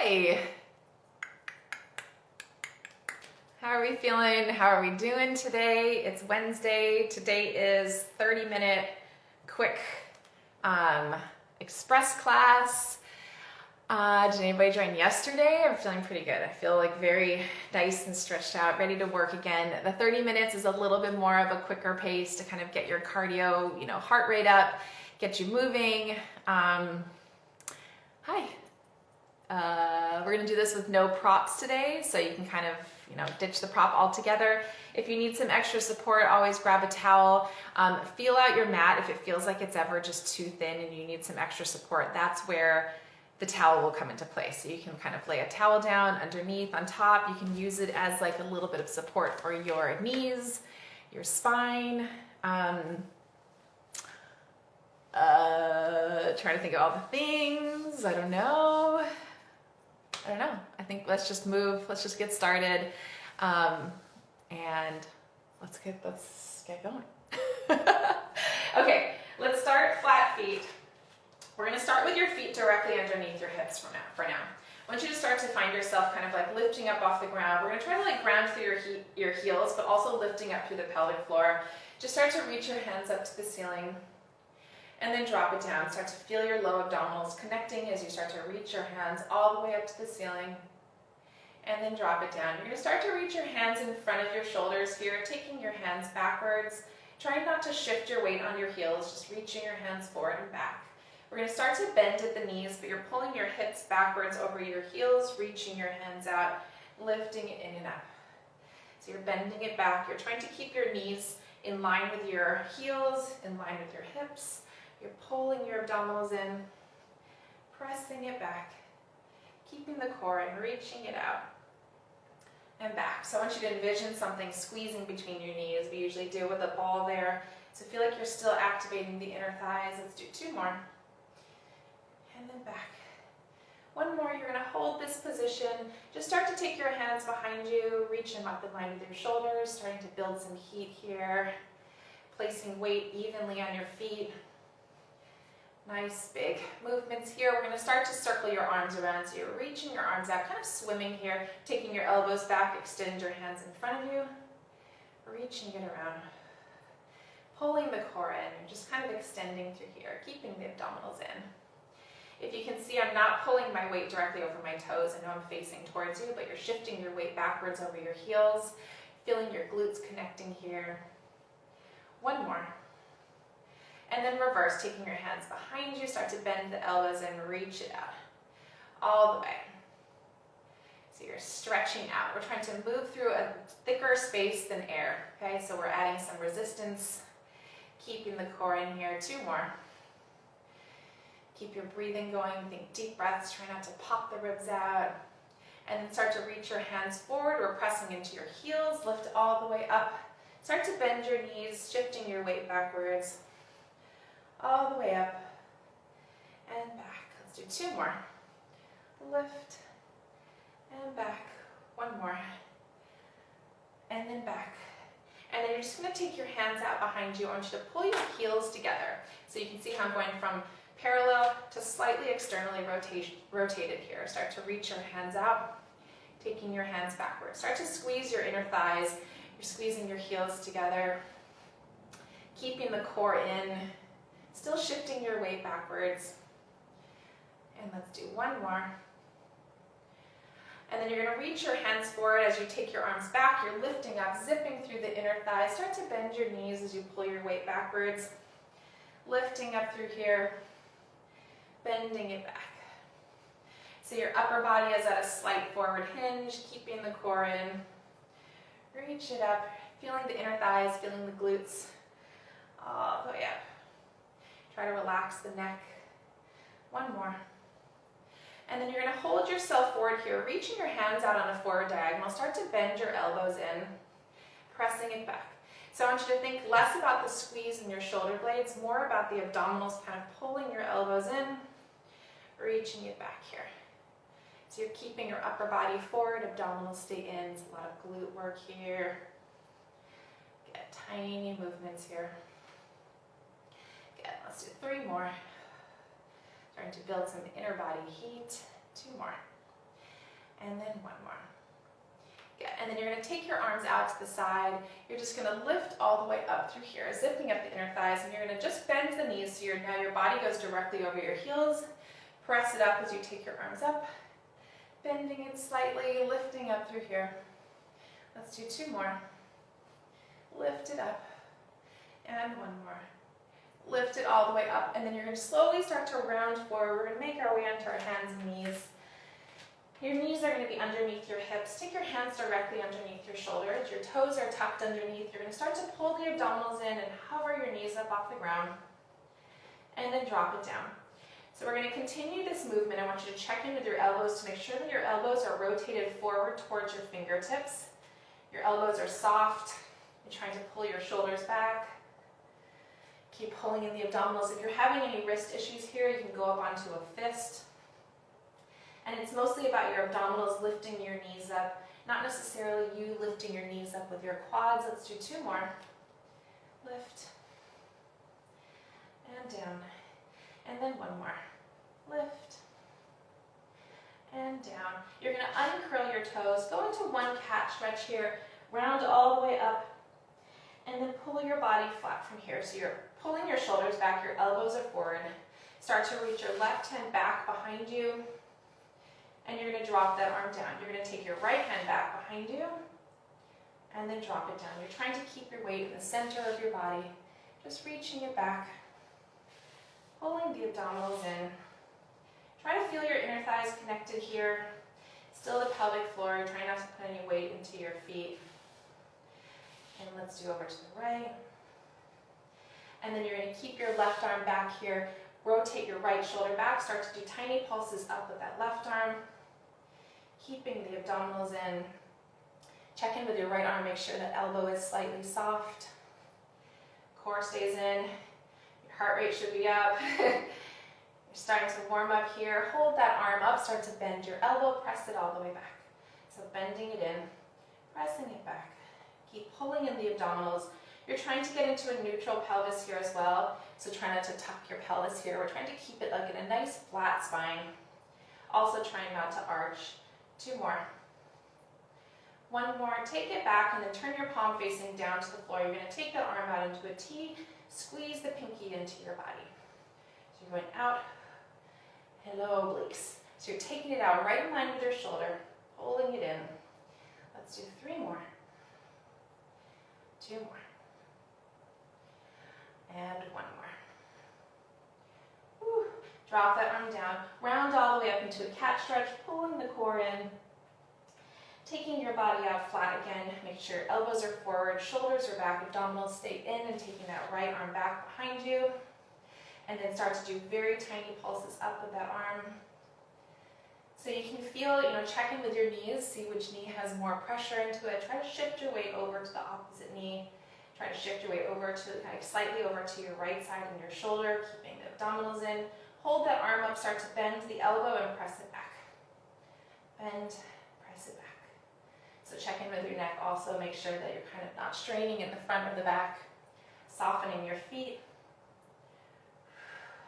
Hi. How are we feeling? How are we doing today? It's Wednesday. Today is 30-minute quick express class. Did anybody join yesterday? I'm feeling pretty good. I feel like very nice and stretched out, ready to work again. The 30 minutes is a little bit more of a quicker pace to kind of get your cardio, heart rate up, get you moving. Hi. We're gonna do this with no props today, so you can kind of, ditch the prop altogether. If you need some extra support, always grab a towel. Feel out your mat if it feels like it's ever just too thin and you need some extra support. That's where the towel will come into place. So you can kind of lay a towel down underneath, on top. You can use it as like a little bit of support for your knees, your spine. Trying to think of all the things. I don't know. I think let's just move. Let's just get started, and let's get going. Okay, let's start flat feet. We're going to start with your feet directly underneath your hips for now. I want you to start to find yourself kind of like lifting up off the ground. We're going to try to like ground through your heels, but also lifting up through the pelvic floor. Just start to reach your hands up to the ceiling. And then drop it down. Start to feel your low abdominals connecting as you start to reach your hands all the way up to the ceiling. And then drop it down. You're going to start to reach your hands in front of your shoulders here, taking your hands backwards. Try not to shift your weight on your heels, just reaching your hands forward and back. We're going to start to bend at the knees, but you're pulling your hips backwards over your heels, reaching your hands out, lifting it in and up. So you're bending it back. You're trying to keep your knees in line with your heels, in line with your hips. You're pulling your abdominals in, pressing it back, keeping the core in, reaching it out, and back. So I want you to envision something squeezing between your knees. We usually do with a ball there. So feel like you're still activating the inner thighs. Let's do 2 more. And then back. 1 more. You're going to hold this position. Just start to take your hands behind you, reach them up in line with your shoulders, starting to build some heat here, placing weight evenly on your feet. Nice big movements here. We're going to start to circle your arms around. So you're reaching your arms out, kind of swimming here, taking your elbows back, extend your hands in front of you, reaching it around, pulling the core in. You're just kind of extending through here, keeping the abdominals in. If you can see, I'm not pulling my weight directly over my toes. I know I'm facing towards you, but you're shifting your weight backwards over your heels, feeling your glutes connecting here. 1 more. And then reverse, taking your hands behind you, start to bend the elbows and reach it out, all the way. So you're stretching out. We're trying to move through a thicker space than air, okay? So we're adding some resistance, keeping the core in here. 2 more. Keep your breathing going, think deep breaths, try not to pop the ribs out. And then start to reach your hands forward. We're pressing into your heels, lift all the way up. Start to bend your knees, shifting your weight backwards. All the way up and back. Let's do 2 more. Lift and back. 1 more. And then back. And then you're just going to take your hands out behind you. I want you to pull your heels together. So you can see how I'm going from parallel to slightly externally rotated here. Start to reach your hands out, taking your hands backwards. Start to squeeze your inner thighs. You're squeezing your heels together, keeping the core in. Still shifting your weight backwards. And let's do 1 more. And then you're going to reach your hands forward as you take your arms back. You're lifting up, zipping through the inner thighs. Start to bend your knees as you pull your weight backwards. Lifting up through here, bending it back. So your upper body is at a slight forward hinge, keeping the core in. Reach it up, feeling the inner thighs, feeling the glutes all the way up. Try to relax the neck. 1 more. And then you're going to hold yourself forward here, reaching your hands out on a forward diagonal. Start to bend your elbows in, pressing it back. So I want you to think less about the squeeze in your shoulder blades, more about the abdominals, kind of pulling your elbows in, reaching it back here. So you're keeping your upper body forward, abdominals stay in. It's a lot of glute work here. Get tiny movements here. Let's do 3 more. Starting to build some inner body heat. 2 more. and then one more. Good, and then you're gonna take your arms out to the side. You're just gonna lift all the way up through here, zipping up the inner thighs, and you're gonna just bend the knees so now your body goes directly over your heels. Press it up as you take your arms up, bending it slightly, lifting up through here. Let's do two more. Lift it up, and one more. Lift it all the way up, and then you're gonna slowly start to round forward. We're gonna make our way onto our hands and knees. Your knees are going to be underneath your hips. Take your hands directly underneath your shoulders. Your toes are tucked underneath. You're going to start to pull the abdominals in and hover your knees up off the ground. And then drop it down. So we're going to continue this movement. I want you to check in with your elbows to make sure that your elbows are rotated forward towards your fingertips. Your elbows are soft. You're trying to pull your shoulders back. Keep pulling in the abdominals. If you're having any wrist issues here, you can go up onto a fist. And it's mostly about your abdominals lifting your knees up, not necessarily you lifting your knees up with your quads. Let's do two more. Lift, and down, and then one more. Lift, and down. You're gonna uncurl your toes, go into one cat stretch here, round all the way up, and then pull your body flat from here. So you're pulling your shoulders back, your elbows are forward. Start to reach your left hand back behind you, and you're going to drop that arm down. You're going to take your right hand back behind you and then drop it down. You're trying to keep your weight in the center of your body, just reaching it back, pulling the abdominals in. Try to feel your inner thighs connected here. Still the pelvic floor. Try not to put any weight into your feet. And let's do over to the right. And then you're going to keep your left arm back here. Rotate your right shoulder back. Start to do tiny pulses up with that left arm. Keeping the abdominals in. Check in with your right arm, make sure that elbow is slightly soft. Core stays in. Your heart rate should be up. You're starting to warm up here. Hold that arm up, start to bend your elbow, press it all the way back. So bending it in, pressing it back. Keep pulling in the abdominals. You're trying to get into a neutral pelvis here as well, so try not to tuck your pelvis here. We're trying to keep it like in a nice flat spine. Also trying not to arch. Two more. One more. Take it back and then turn your palm facing down to the floor. You're going to take that arm out into a T. Squeeze the pinky into your body. So you're going out. Hello, obliques. So you're taking it out right in line with your shoulder, pulling it in. Let's do three more. Two more. And one more. Whew. Drop that arm down, round all the way up into a cat stretch, pulling the core in, taking your body out flat again. Make sure elbows are forward, shoulders are back, abdominals stay in, and taking that right arm back behind you. And then start to do very tiny pulses up with that arm. So you can feel, check in with your knees, see which knee has more pressure into it. Try to shift your weight over to the opposite knee. Try to shift your weight over to slightly over to your right side and your shoulder, keeping the abdominals in. Hold that arm up, start to bend the elbow and press it back. Bend, press it back. So check in with your neck also, make sure that you're kind of not straining in the front or the back. Softening your feet.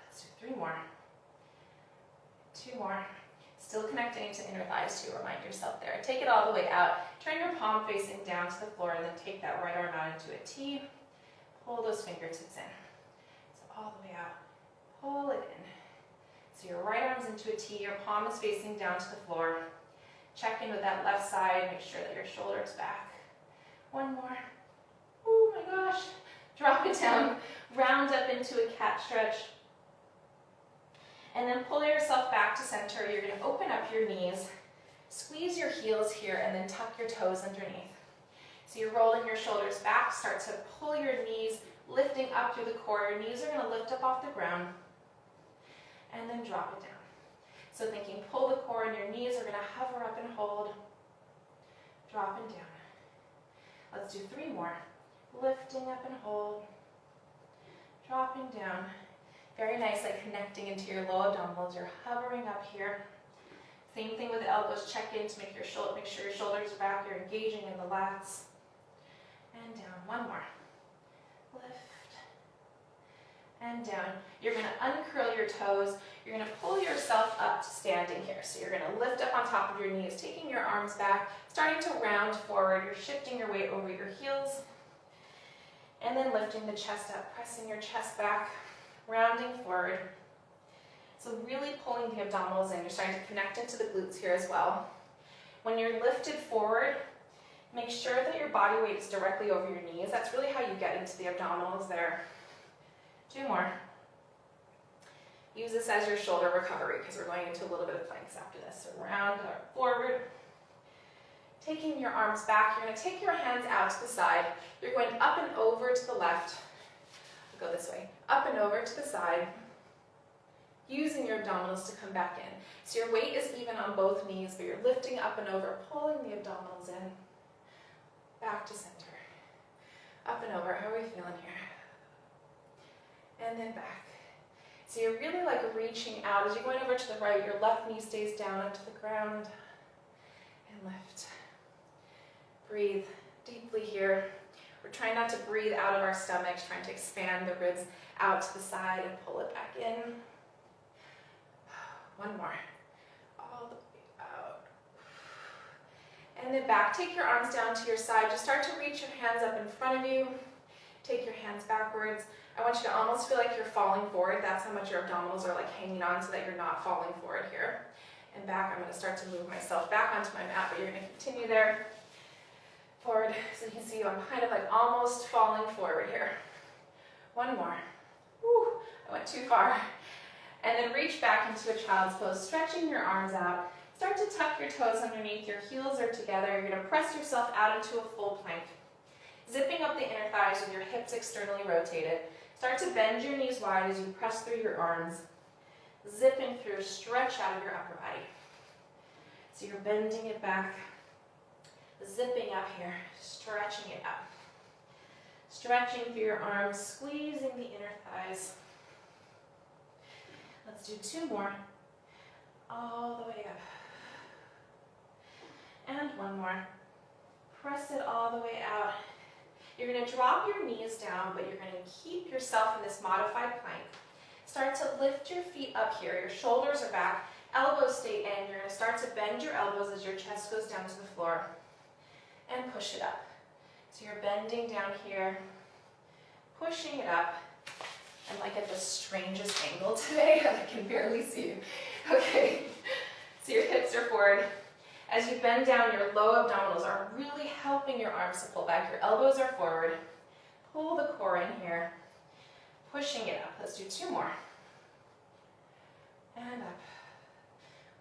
Let's do three more. Two more. Still connecting to inner thighs to remind yourself there. Take it all the way out. Turn your palm facing down to the floor and then take that right arm out into a T. Pull those fingertips in. So all the way out. Pull it in. So your right arm's into a T, your palm is facing down to the floor. Check in with that left side, make sure that your shoulder's back. One more. Oh my gosh. Drop it down, round up into a cat stretch. And then pull yourself back to center. You're going to open up your knees, squeeze your heels here, and then tuck your toes underneath. So you're rolling your shoulders back, start to pull your knees, lifting up through the core. Your knees are going to lift up off the ground, and then drop it down. So thinking pull the core, and your knees are going to hover up and hold, dropping down. Let's do three more. Lifting up and hold, dropping down. Very nice, like connecting into your low abdominals. You're hovering up here. Same thing with the elbows. Check in to make sure your shoulders are back. You're engaging in the lats. And down. One more. Lift. and down. You're going to uncurl your toes. You're going to pull yourself up to standing here. So you're going to lift up on top of your knees, taking your arms back, starting to round forward. You're shifting your weight over your heels, and then lifting the chest up, pressing your chest back, rounding forward. So really pulling the abdominals in. You're starting to connect into the glutes here as well. When you're lifted forward, make sure that your body weight is directly over your knees. That's really how you get into the abdominals there. 2 more. Use this as your shoulder recovery because we're going into a little bit of planks after this. So round forward. Taking your arms back, you're going to take your hands out to the side. You're going up and over to the left. Go this way. Up and over to the side. Using your abdominals to come back in. So your weight is even on both knees, but you're lifting up and over, pulling the abdominals in. Back to center. Up and over. How are we feeling here? And then back. So you're really like reaching out. As you're going over to the right, your left knee stays down onto the ground. And lift. Breathe deeply here. We're trying not to breathe out of our stomachs, trying to expand the ribs out to the side and pull it back in. 1 more. All the way out. And then back. Take your arms down to your side. Just start to reach your hands up in front of you. Take your hands backwards. I want you to almost feel like you're falling forward. That's how much your abdominals are like hanging on so that you're not falling forward here. And back. I'm going to start to move myself back onto my mat, but you're going to continue there. Forward. So you can see I'm kind of like almost falling forward here. 1 more. Whew, I went too far. And then reach back into a child's pose, stretching your arms out. Start to tuck your toes underneath, your heels are together. You're going to press yourself out into a full plank. Zipping up the inner thighs with your hips externally rotated. Start to bend your knees wide as you press through your arms. Zipping through, stretch out of your upper body. So you're bending it back, zipping up here, stretching it up. Stretching through your arms, squeezing the inner thighs. Let's do 2 more. All the way up. And 1 more. Press it all the way out. You're going to drop your knees down, but you're going to keep yourself in this modified plank. Start to lift your feet up here. Your shoulders are back. Elbows stay in. You're going to start to bend your elbows as your chest goes down to the floor. And push it up. So you're bending down here, pushing it up. I'm like at the strangest angle today. I can barely see you. Okay, so your hips are forward. As you bend down, your low abdominals are really helping your arms to pull back. Your elbows are forward. Pull the core in here, pushing it up. Let's do 2 more. And up.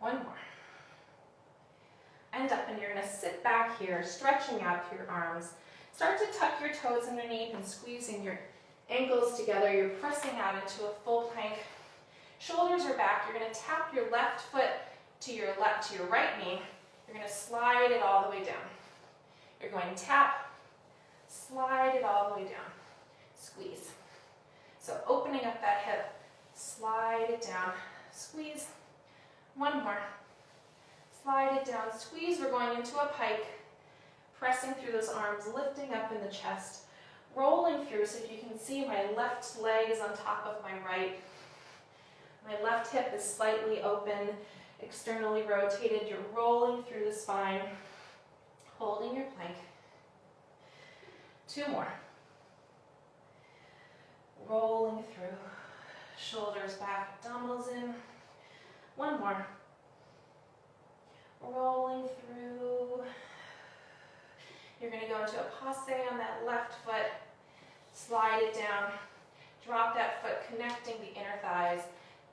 1 more. And up, and you're going to sit back here, stretching out your arms. Start to tuck your toes underneath and squeezing your ankles together. You're pressing out into a full plank. Shoulders are back. You're going to tap your left foot to your right knee. You're going to slide it all the way down. You're going to tap, slide it all the way down. Squeeze. So opening up that hip, slide it down, squeeze. 1 more. Slide it down, squeeze. We're going into a pike. Pressing through those arms, lifting up in the chest. Rolling through, so if you can see my left leg is on top of my right. My left hip is slightly open, externally rotated. You're rolling through the spine, holding your plank. 2 more. Rolling through, shoulders back, abdominals in. 1 more. Rolling through. You're going to go into a passe on that left foot. Slide it down. Drop that foot, connecting the inner thighs.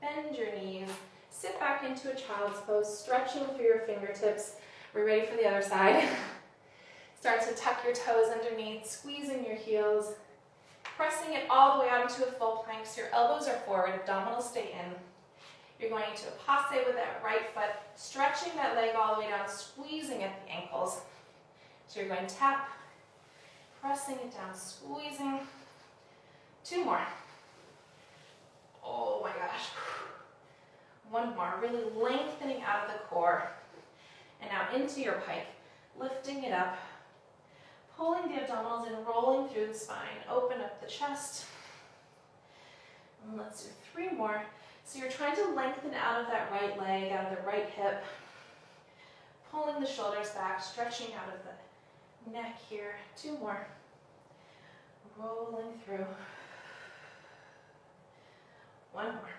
Bend your knees. Sit back into a child's pose, stretching through your fingertips. We're ready for the other side. Start to tuck your toes underneath, squeezing your heels. Pressing it all the way out into a full plank so your elbows are forward, abdominals stay in. You're going into a passe with that right foot, stretching that leg all the way down, squeezing at the ankles. So you're going to tap, pressing it down, squeezing. 2 more. Oh my gosh. 1 more, really lengthening out of the core. And now into your pike, lifting it up, pulling the abdominals in, rolling through the spine. Open up the chest. And let's do 3 more. So you're trying to lengthen out of that right leg, out of the right hip, pulling the shoulders back, stretching out of the neck here. 2 more. Rolling through. 1 more.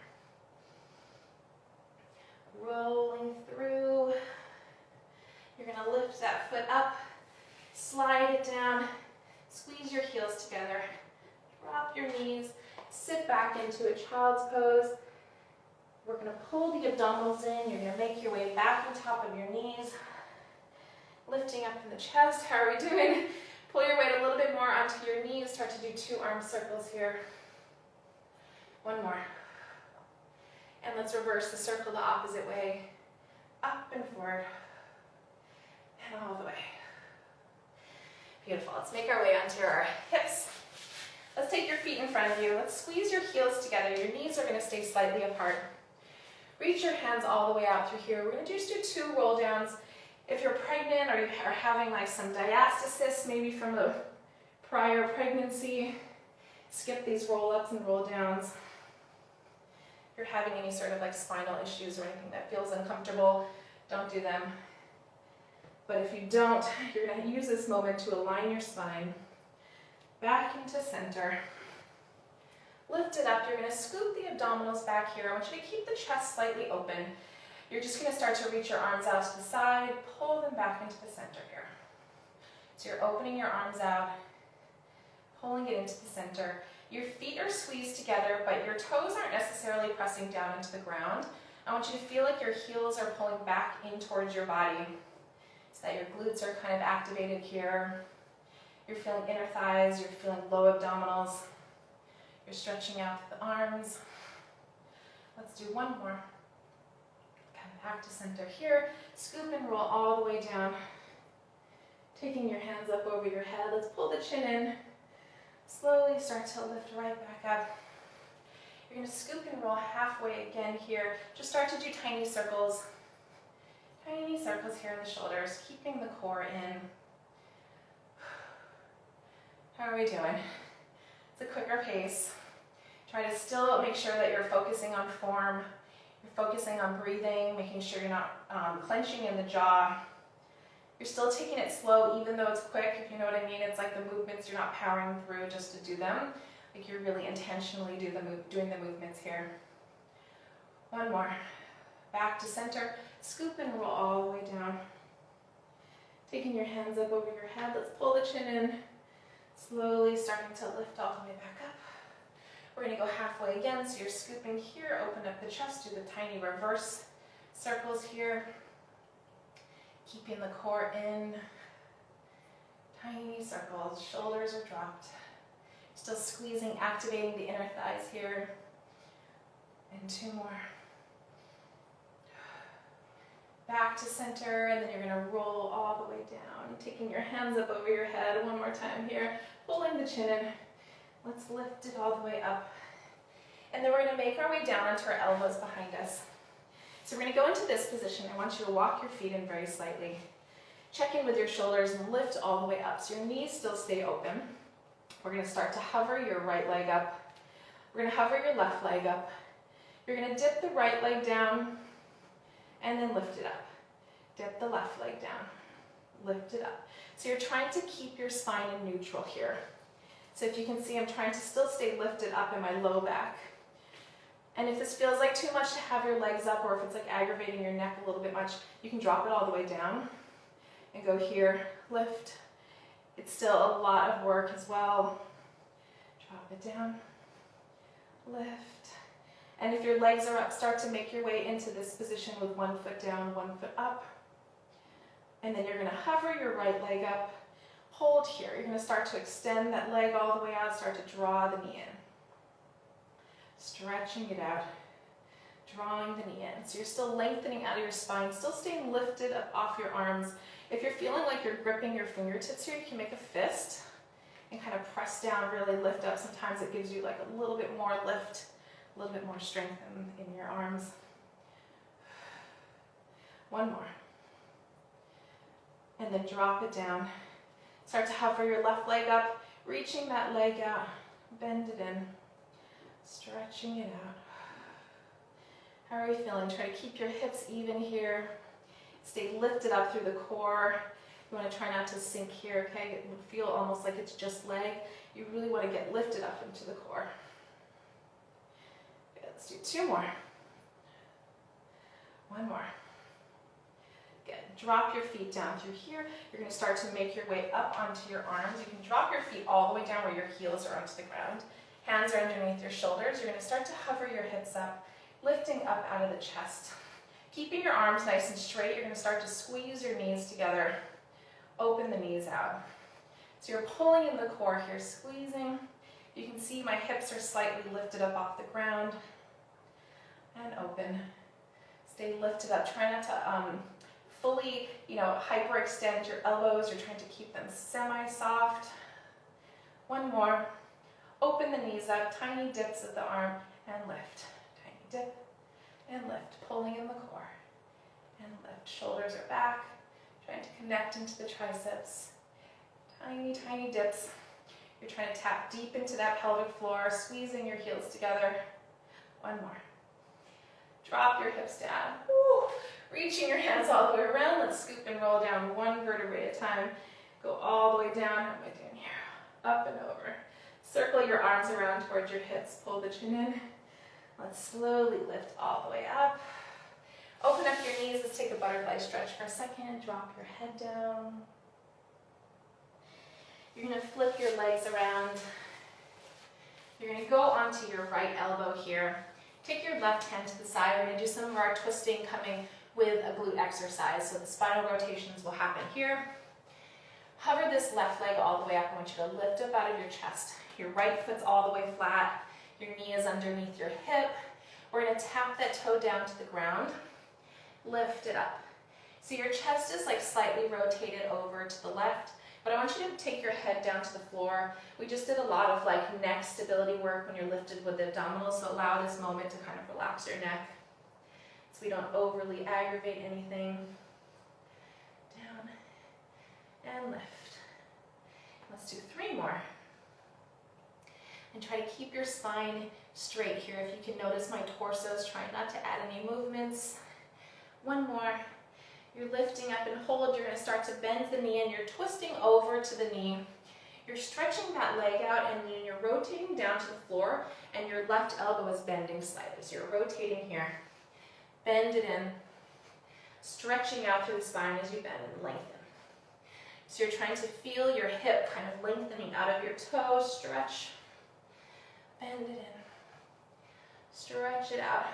Rolling through. You're going to lift that foot up, slide it down, squeeze your heels together, drop your knees, sit back into a child's pose. We're going to pull the abdominals in. You're going to make your way back on top of your knees, lifting up in the chest. How are we doing? Pull your weight a little bit more onto your knees. Start to do 2 arm circles here. 1 more. And let's reverse the circle the opposite way. Up and forward. And all the way. Beautiful. Let's make our way onto our hips. Let's take your feet in front of you. Let's squeeze your heels together. Your knees are going to stay slightly apart. Reach your hands all the way out through here. We're going to just do 2 roll downs. If you're pregnant or you are having like some diastasis, maybe from a prior pregnancy, skip these roll ups and roll downs. If you're having any sort of like spinal issues or anything that feels uncomfortable, don't do them. But if you don't, you're going to use this moment to align your spine back into center. Lift it up. You're going to scoop the abdominals back here. I want you to keep the chest slightly open. You're just going to start to reach your arms out to the side, pull them back into the center here. So you're opening your arms out, pulling it into the center. Your feet are squeezed together, but your toes aren't necessarily pressing down into the ground. I want you to feel like your heels are pulling back in towards your body so that your glutes are kind of activated here. You're feeling inner thighs, you're feeling low abdominals. You're stretching out the arms. Let's do 1 more. Come back to center here. Scoop and roll all the way down. Taking your hands up over your head. Let's pull the chin in. Slowly start to lift right back up. You're going to scoop and roll halfway again here. Just start to do tiny circles. Tiny circles here in the shoulders, keeping the core in. How are we doing? It's a quicker pace. Try to still make sure that you're focusing on form. You're focusing on breathing, making sure you're not clenching in the jaw. You're still taking it slow, even though it's quick, if you know what I mean. It's like the movements, you're not powering through just to do them. Like you're really intentionally doing the movements here. 1 more. Back to center. Scoop and roll all the way down. Taking your hands up over your head. Let's pull the chin in. Slowly starting to lift all the way back up. We're going to go halfway again. So you're scooping here. Open up the chest. Do the tiny reverse circles here. Keeping the core in. Tiny circles. Shoulders are dropped. Still squeezing, activating the inner thighs here. And 2 more. Back to center, and then you're going to roll all the way down. Taking your hands up over your head. 1 more time here. Pulling the chin in. Let's lift it all the way up. And then we're going to make our way down onto our elbows behind us. So we're going to go into this position. I want you to walk your feet in very slightly. Check in with your shoulders and lift all the way up. So your knees still stay open. We're going to start to hover your right leg up. We're going to hover your left leg up. You're going to dip the right leg down and then lift it up. Dip the left leg down. Lift it up. So you're trying to keep your spine in neutral here. So if you can see, I'm trying to still stay lifted up in my low back. And if this feels like too much to have your legs up, or if it's like aggravating your neck a little bit much, you can drop it all the way down and go here, lift. It's still a lot of work as well. Drop it down, lift. And if your legs are up, start to make your way into this position with 1 foot down, 1 foot up. And then you're going to hover your right leg up, hold here. You're going to start to extend that leg all the way out, start to draw the knee in. Stretching it out, drawing the knee in. So you're still lengthening out of your spine, still staying lifted up off your arms. If you're feeling like you're gripping your fingertips here, you can make a fist and kind of press down, really lift up. Sometimes it gives you like a little bit more lift, a little bit more strength in your arms. 1 more. And then drop it down. Start to hover your left leg up, reaching that leg out, bend it in. Stretching it out. How are you feeling? Try to keep your hips even here. Stay lifted up through the core. You want to try not to sink here, okay? It would feel almost like it's just leg. You really want to get lifted up into the core. Okay, let's do 2 more. 1 more. Good. Drop your feet down through here. You're going to start to make your way up onto your arms. You can drop your feet all the way down where your heels are onto the ground. Hands are underneath your shoulders. You're going to start to hover your hips up, lifting up out of the chest. Keeping your arms nice and straight, you're going to start to squeeze your knees together. Open the knees out. So you're pulling in the core here, squeezing. You can see my hips are slightly lifted up off the ground. And open. Stay lifted up. Try not to fully, hyperextend your elbows. You're trying to keep them semi-soft. 1 more. Open the knees up, tiny dips of the arm, and lift. Tiny dip, and lift. Pulling in the core, and lift. Shoulders are back. Trying to connect into the triceps. Tiny, tiny dips. You're trying to tap deep into that pelvic floor, squeezing your heels together. 1 more. Drop your hips down. Woo. Reaching your hands all the way around. Let's scoop and roll down 1 vertebrae at a time. Go all the way down. How am I doing here? Up and over. Circle your arms around towards your hips. Pull the chin in. Let's slowly lift all the way up. Open up your knees. Let's take a butterfly stretch for a second. Drop your head down. You're going to flip your legs around. You're going to go onto your right elbow here. Take your left hand to the side. We're going to do some of our twisting coming with a glute exercise. So the spinal rotations will happen here. Hover this left leg all the way up. I want you to lift up out of your chest. Your right foot's all the way flat. Your knee is underneath your hip. We're going to tap that toe down to the ground. Lift it up. So your chest is like slightly rotated over to the left, but I want you to take your head down to the floor. We just did a lot of like neck stability work when you're lifted with the abdominals, so allow this moment to kind of relax your neck so we don't overly aggravate anything. Down and lift. Let's do 3 more. And try to keep your spine straight here. If you can notice my torso is trying not to add any movements. 1 more. You're lifting up and hold. You're going to start to bend the knee and you're twisting over to the knee. You're stretching that leg out and then you're rotating down to the floor and your left elbow is bending slightly. So you're rotating here. Bend it in. Stretching out through the spine as you bend and lengthen. So you're trying to feel your hip kind of lengthening out of your toe. Stretch. Bend it in. Stretch it out.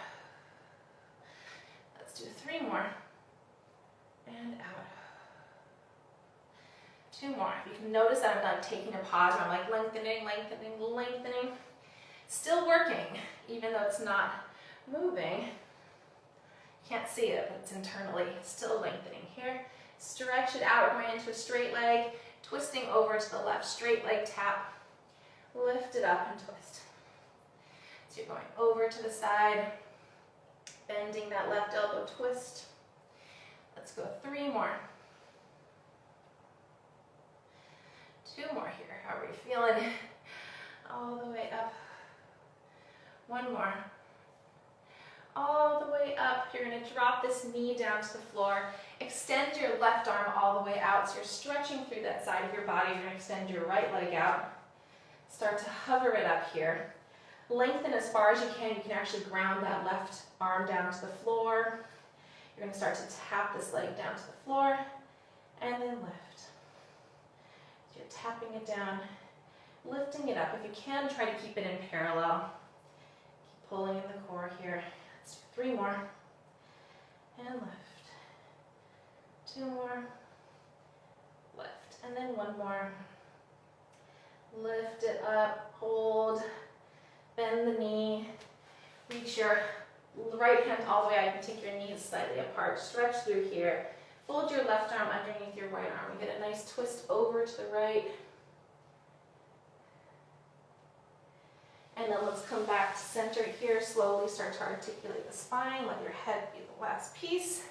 Let's do 3 more. And out. 2 more. You can notice that I'm not taking a pause. I'm like lengthening, lengthening, lengthening. Still working, even though it's not moving. You can't see it, but it's internally still lengthening here. Stretch it out. We're going into a straight leg. Twisting over to the left. Straight leg tap. Lift it up and twist. So you're going over to the side. Bending that left elbow, twist. Let's go 3 more. 2 more here. How are you feeling? All the way up. 1 more. All the way up. You're going to drop this knee down to the floor. Extend your left arm all the way out. So you're stretching through that side of your body. You're going to extend your right leg out. Start to hover it up here. Lengthen as far as you can. You can actually ground that left arm down to the floor. You're going to start to tap this leg down to the floor and then lift. So you're tapping it down, lifting it up. If you can, try to keep it in parallel. Keep pulling in the core here. Let's do 3 more. And lift. 2 more. Lift. And then 1 more. Lift it up. Hold. Bend the knee. Reach your right hand all the way out. You can take your knees slightly apart. Stretch through here. Fold your left arm underneath your right arm. You get a nice twist over to the right. And then let's come back to center here. Slowly start to articulate the spine. Let your head be the last piece.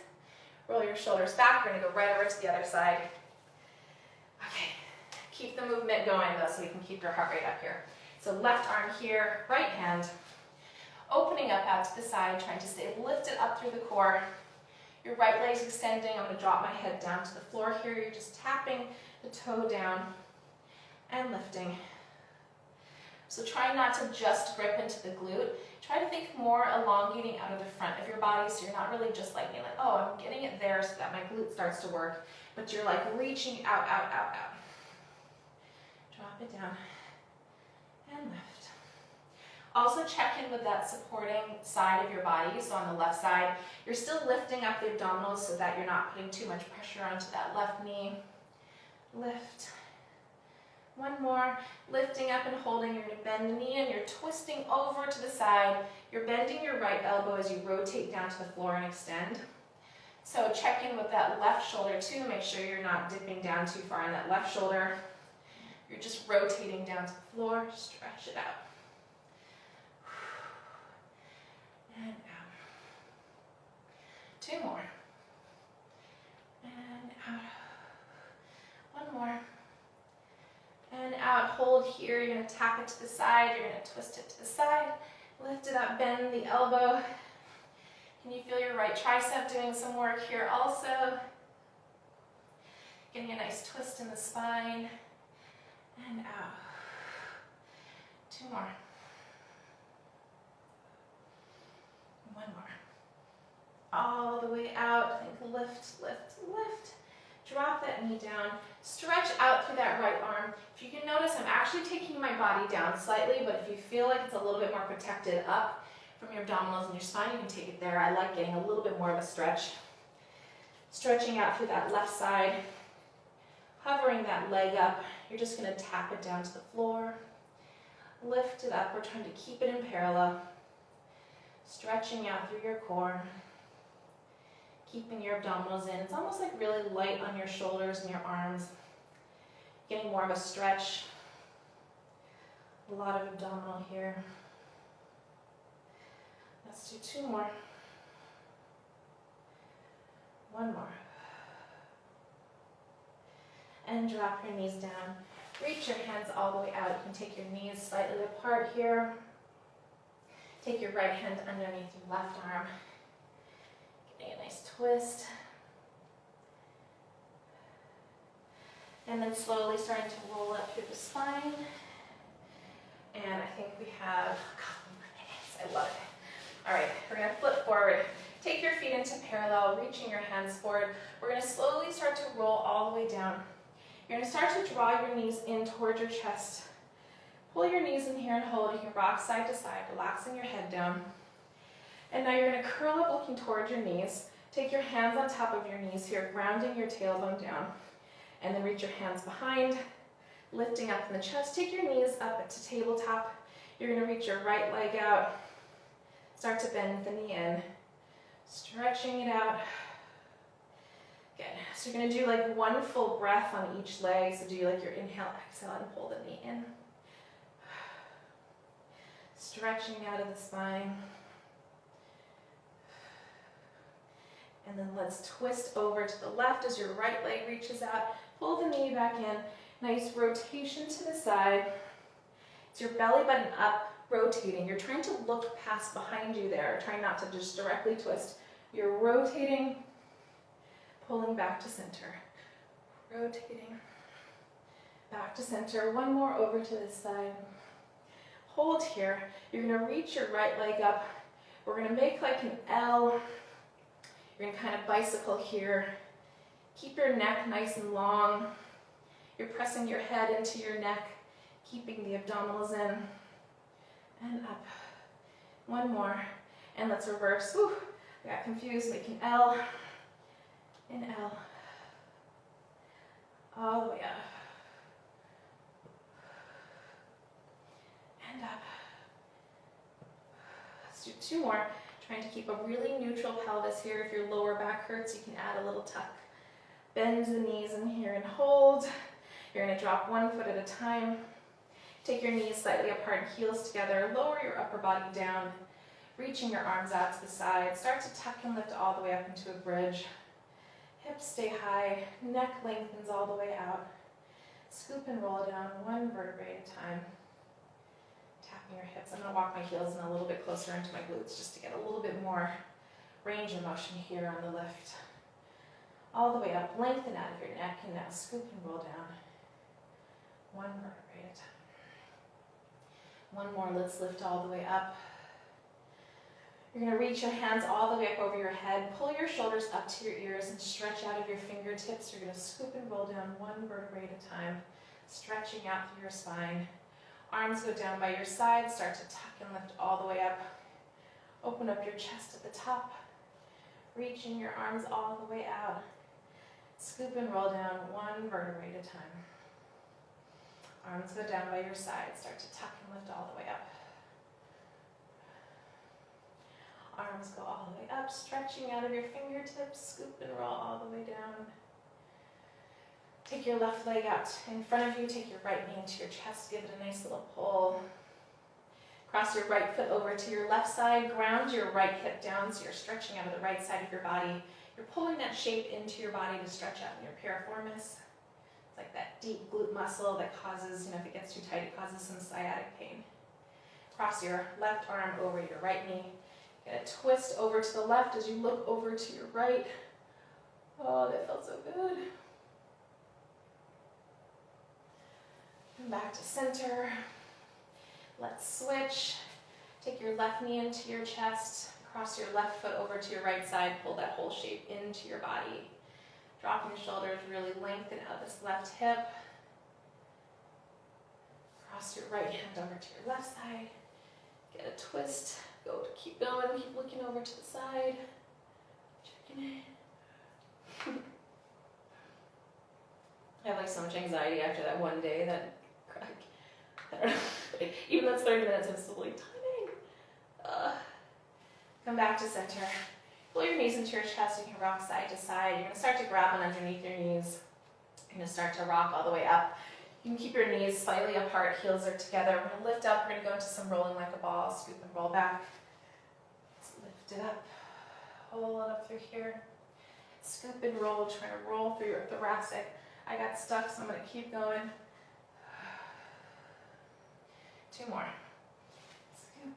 Roll your shoulders back. We're going to go right over to the other side. Okay. Keep the movement going though so we can keep your heart rate up here. So left arm here, right hand, opening up out to the side, trying to stay lifted up through the core. Your right leg's extending. I'm going to drop my head down to the floor here. You're just tapping the toe down and lifting. So try not to just grip into the glute. Try to think more elongating out of the front of your body, so you're not really just like being like, oh, I'm getting it there so that my glute starts to work, but you're like reaching out, out, out, out. Drop it down and lift. Also check in with that supporting side of your body. So on the left side, you're still lifting up the abdominals so that you're not putting too much pressure onto that left knee. Lift. One more. Lifting up and holding. You're going to bend the knee and you're twisting over to the side. You're bending your right elbow as you rotate down to the floor and extend. So check in with that left shoulder too. Make sure you're not dipping down too far on that left shoulder. You're just rotating down to the floor. Stretch it out. And out. Two more. And out. One more. And out. Hold here. You're going to tap it to the side. You're going to twist it to the side. Lift it up. Bend the elbow. Can you feel your right tricep doing some work here also? Getting a nice twist in the spine. And out. Two more. One more. All the way out. Think lift, lift, lift. Drop that knee down. Stretch out through that right arm. If you can notice, I'm actually taking my body down slightly, but if you feel like it's a little bit more protected up from your abdominals and your spine, you can take it there. I like getting a little bit more of a stretch. Stretching out through that left side. Hovering that leg up. You're just going to tap it down to the floor. Lift it up. We're trying to keep it in parallel. Stretching out through your core. Keeping your abdominals in. It's almost like really light on your shoulders and your arms. Getting more of a stretch. A lot of abdominal here. Let's do two more. One more. And drop your knees down. Reach your hands all the way out. You can take your knees slightly apart here. Take your right hand underneath your left arm. Getting a nice twist. And then slowly starting to roll up through the spine. And I think we have a couple more minutes. I love it. All right, we're going to flip forward. Take your feet into parallel, reaching your hands forward. We're going to slowly start to roll all the way down. You're going to start to draw your knees in towards your chest. Pull your knees in here and hold. You can rock side to side, relaxing your head down. And now you're going to curl up looking towards your knees. Take your hands on top of your knees here, grounding your tailbone down. And then reach your hands behind, lifting up in the chest. Take your knees up to tabletop. You're going to reach your right leg out. Start to bend the knee in. Stretching it out. Good. So you're going to do like one full breath on each leg. So do like your inhale, exhale, and pull the knee in. Stretching out of the spine. And then let's twist over to the left as your right leg reaches out. Pull the knee back in. Nice rotation to the side. It's your belly button up, rotating. You're trying to look past behind you there. Trying not to just directly twist. You're rotating, pulling back to center. Rotating, back to center. One more over to this side. Hold here. You're going to reach your right leg up. We're going to make like an L. You're going to kind of bicycle here. Keep your neck nice and long. You're pressing your head into your neck, keeping the abdominals in. And up. One more. And let's reverse. Whew. I got confused. Make an L. An L. All the way up. And up. Let's do two more. Trying to keep a really neutral pelvis here. If your lower back hurts, you can add a little tuck. Bend the knees in here and hold. You're going to drop one foot at a time. Take your knees slightly apart, heels together. Lower your upper body down. Reaching your arms out to the side. Start to tuck and lift all the way up into a bridge. Hips stay high. Neck lengthens all the way out. Scoop and roll down one vertebrae at a time. tucking your hips. I'm gonna walk my heels in a little bit closer into my glutes just to get a little bit more range of motion here on the lift. All the way up, lengthen out of your neck, and now scoop and roll down. One vertebrae at a time. One more, let's lift all the way up. You're gonna reach your hands all the way up over your head, pull your shoulders up to your ears and stretch out of your fingertips. You're gonna scoop and roll down one vertebrae at a time, stretching out through your spine. Arms go down by your side, start to tuck and lift all the way up. Open up your chest at the top, reaching your arms all the way out. Scoop and roll down one vertebrae at a time. Arms go down by your side, start to tuck and lift all the way up. Arms go all the way up, stretching out of your fingertips, scoop and roll all the way down. Take your left leg out in front of you, take your right knee into your chest, give it a nice little pull. Cross your right foot over to your left side, ground your right hip down so you're stretching out of the right side of your body. You're pulling that shape into your body to stretch out in your piriformis. It's like that deep glute muscle that causes, if it gets too tight, it causes some sciatic pain. Cross your left arm over your right knee. Get a twist over to the left as you look over to your right. Oh, that felt so good. Come back to center. Let's switch. Take your left knee into your chest. Cross your left foot over to your right side. Pull that whole shape into your body. Drop your shoulders, really lengthen out this left hip. Cross your right hand over to your left side. Get a twist. Keep going, keep looking over to the side. Checking in. I have like so much anxiety after that one day that I don't know, even though it's 30 minutes, I'm still like timing. Come back to center. Pull your knees into your chest. You can rock side to side. You're going to start to grab on underneath your knees. You're going to start to rock all the way up. You can keep your knees slightly apart, heels are together. We're going to lift up. We're going to go into some rolling like a ball. Scoop and roll back. Let's lift it up. Hold it up through here. Scoop and roll, trying to roll through your thoracic. I got stuck, so I'm going to keep going. 2 more. Scoop.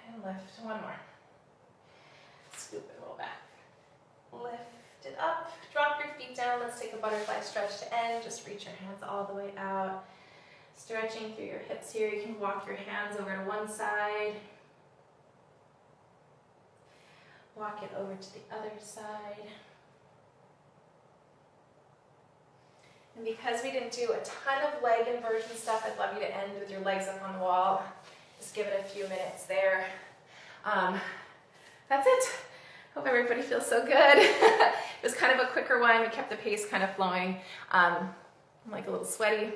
And lift. 1 more. Scoop and roll back. Lift it up. Drop your feet down. Let's take a butterfly stretch to end. Just reach your hands all the way out. Stretching through your hips here. You can walk your hands over to one side. Walk it over to the other side. And because we didn't do a ton of leg inversion stuff, I'd love you to end with your legs up on the wall. Just give it a few minutes there. That's it. Hope everybody feels so good. It was kind of a quicker one. We kept the pace kind of flowing. I'm like a little sweaty.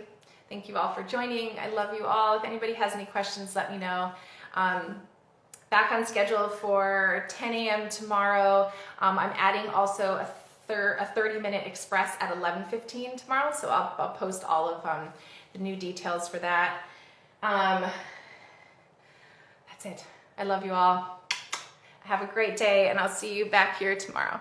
Thank you all for joining. I love you all. If anybody has any questions, let me know. Back on schedule for 10 a.m. tomorrow. I'm adding also a 30-minute express at 11:15 tomorrow, so I'll post all of the new details for that. That's it. I love you all. Have a great day, and I'll see you back here tomorrow.